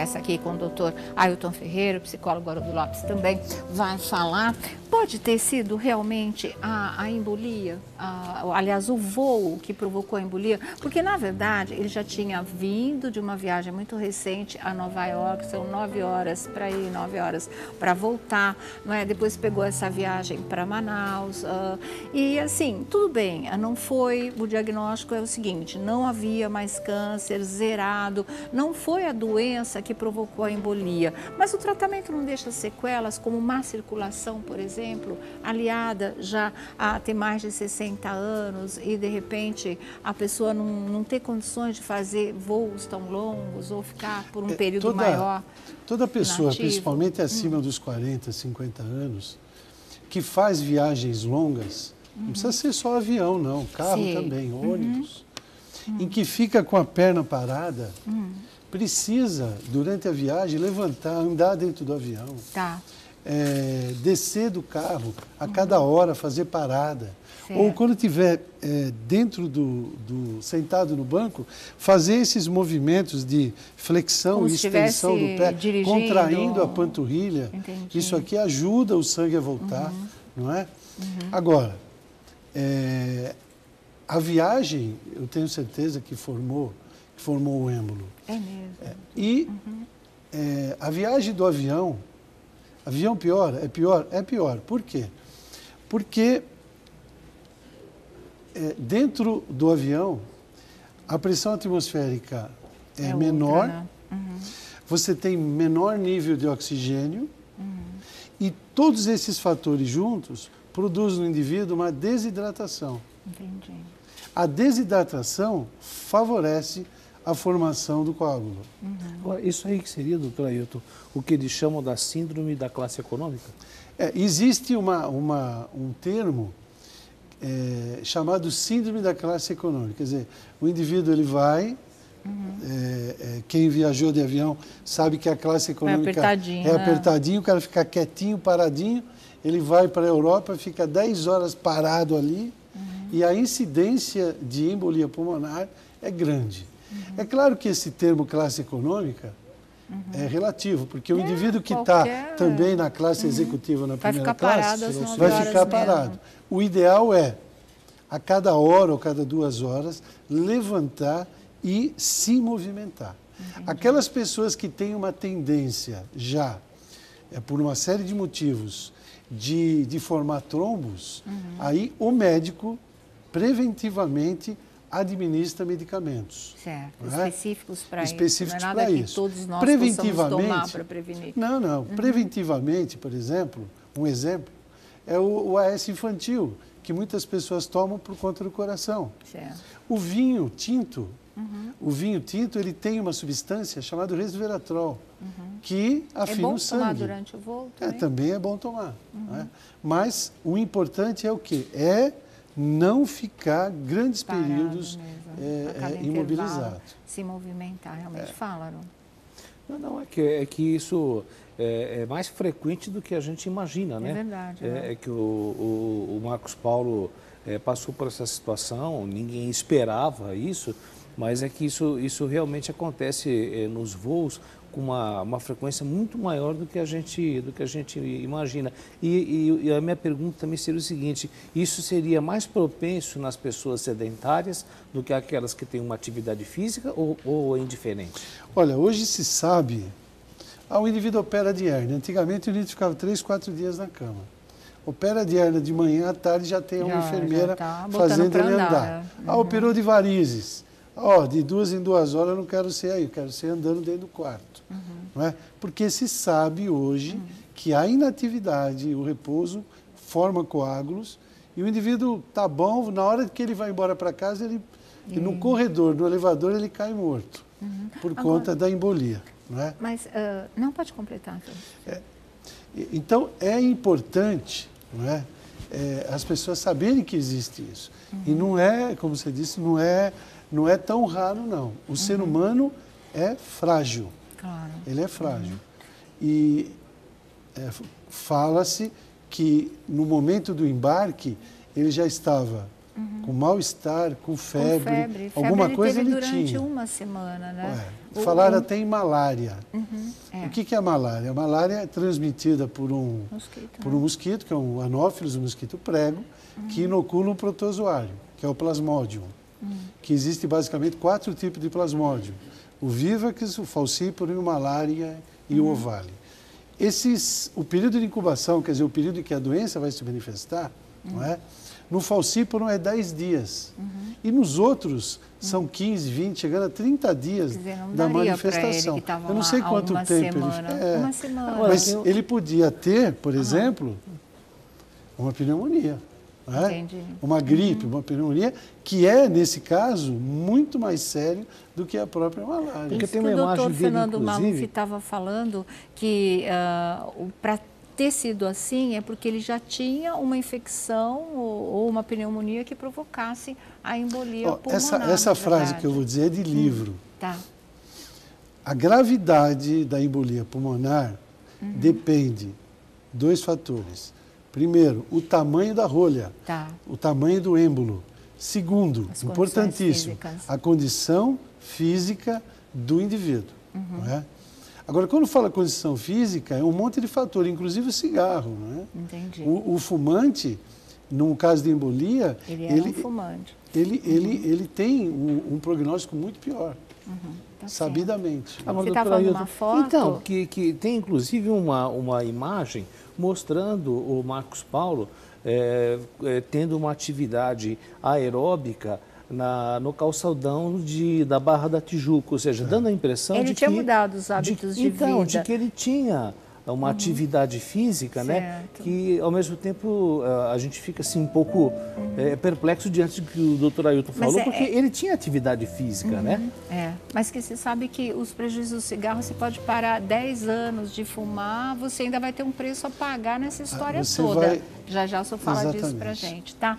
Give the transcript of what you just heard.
conversa aqui com o doutor Ailton Ferreira, o psicólogo Haroldo Lopes também vai falar. Pode ter sido realmente a embolia, aliás, o voo que provocou a embolia, porque na verdade ele já tinha vindo de uma viagem muito recente a Nova York, são 9 horas para ir, 9 horas para voltar, não é? Depois pegou essa viagem para Manaus, e assim, tudo bem, não foi, o diagnóstico é o seguinte, não havia mais câncer, zerado, não foi a doença que provocou a embolia, mas o tratamento não deixa sequelas, como má circulação, por exemplo, aliada já a ter mais de 60 anos e de repente a pessoa não ter condições de fazer voos tão longos ou ficar por um período maior. Toda pessoa, inativo. principalmente acima dos 40, 50 anos, que faz viagens longas, não precisa ser só avião, não, carro também, ônibus, em que fica com a perna parada, precisa, durante a viagem, levantar, andar dentro do avião. Tá. Descer do carro a cada hora, fazer parada. Certo. Ou quando estiver dentro sentado no banco, fazer esses movimentos de flexão como e extensão do pé, dirigindo, contraindo a panturrilha. Entendi. Isso aqui ajuda o sangue a voltar, não é? Agora, a viagem, eu tenho certeza que formou o êmbolo. É mesmo. E a viagem do avião pior? É pior? É pior. Por quê? Porque dentro do avião, a pressão atmosférica é menor, outra, né? Você tem menor nível de oxigênio e todos esses fatores juntos produzem no indivíduo uma desidratação. Entendi. A desidratação favorece a formação do coágulo. Agora, isso aí que seria, doutor Ailton, o que eles chamam da síndrome da classe econômica? Existe um termo chamado síndrome da classe econômica. Quer dizer, o indivíduo ele vai, quem viajou de avião sabe que a classe econômica é apertadinho, o cara fica quietinho, paradinho, ele vai para a Europa, fica 10 horas parado ali e a incidência de embolia pulmonar é grande. É claro que esse termo classe econômica é relativo, porque o indivíduo que está também na classe executiva, na primeira classe, vai ficar parado. O ideal é, a cada hora ou cada 2 horas, levantar e se movimentar. Aquelas pessoas que têm uma tendência já, por uma série de motivos, de formar trombos, aí o médico preventivamente administra medicamentos. Certo, específicos para isso. Específicos não é nada para que isso. todos nós preventivamente, possamos tomar para prevenir. Não. Preventivamente, por exemplo, um exemplo, é o AS infantil, que muitas pessoas tomam por conta do coração. Certo. O vinho tinto, ele tem uma substância chamada resveratrol, que afina o sangue. É bom tomar durante o voo também? Também é bom tomar. Né? Mas o importante é o quê? Não ficar grandes períodos imobilizado. Se movimentar, realmente. Fala, Haroldo. Não, é que isso é mais frequente do que a gente imagina, né? É verdade. É que o Marcos Paulo passou por essa situação, ninguém esperava isso, mas é que isso realmente acontece nos voos com uma frequência muito maior do que a gente imagina. E a minha pergunta também seria o seguinte, isso seria mais propenso nas pessoas sedentárias do que aquelas que têm uma atividade física ou é indiferente? Olha, hoje se sabe, o indivíduo opera de hérnia. Antigamente o indivíduo ficava 3, 4 dias na cama. Opera de hérnia de manhã, à tarde já tem uma enfermeira fazendo ele andar. Operou de varizes. De 2 em 2 horas eu não quero ser aí, eu quero ser andando dentro do quarto. Não é? Porque se sabe hoje que a inatividade, o repouso, forma coágulos e o indivíduo está bom, na hora que ele vai embora para casa, no corredor, no elevador, ele cai morto por conta da embolia. Não é? Mas não pode completar. Então é importante, não é? As pessoas saberem que existe isso. E não é, como você disse, não é tão raro, não. O ser humano é frágil. Claro. Ele é frágil. E fala-se que no momento do embarque ele já estava com mal-estar, com febre, alguma ele coisa teve ele durante tinha. uma semana, né? Falaram até em malária. É. O que é a malária? A malária é transmitida por um mosquito, que é um anófilos, um mosquito prego, que inocula um protozoário, que é o plasmodium, que existe basicamente 4 tipos de plasmodium: o vivax, o falciparum, o malária e o ovale. O período de incubação, quer dizer, o período em que a doença vai se manifestar, não é? No falciparum é 10 dias. E nos outros são 15, 20, chegando a 30 dias dizer, não da daria manifestação. Pra ele que Eu não sei quanto uma tempo semana. ele... Uma semana. Mas ele podia ter, por exemplo, uma pneumonia. Não é? Entendi. Uma gripe, uma pneumonia, que é, nesse caso, muito mais sério do que a própria malária. Porque tem uma o imagem doutor dele, Fernando Maluf inclusive... estava falando que para ter sido assim é porque ele já tinha uma infecção ou uma pneumonia que provocasse a embolia pulmonar. Essa frase que eu vou dizer é de livro. Tá. A gravidade da embolia pulmonar depende de 2 fatores. Primeiro, o tamanho da rolha, o tamanho do êmbolo. Segundo, importantíssimo, a condição física do indivíduo. Não é? Agora, quando fala condição física, é um monte de fator, inclusive o cigarro. Não é? Entendi. O fumante, no caso de embolia, ele um fumante. Ele tem um prognóstico muito pior. Tá sabidamente. Você está falando uma foto? Então, que tem inclusive uma imagem mostrando o Marcos Paulo tendo uma atividade aeróbica no calçadão da Barra da Tijuca, ou seja, dando a impressão ele de tinha que... mudado os hábitos de vida. Então, de que ele tinha uma atividade física, né? Que ao mesmo tempo a gente fica assim um pouco perplexo diante do que o doutor Ailton falou, porque ele tinha atividade física, né? Mas que se sabe que os prejuízos do cigarro, você pode parar 10 anos de fumar, você ainda vai ter um preço a pagar nessa história toda. Já já o senhor fala disso pra gente, tá?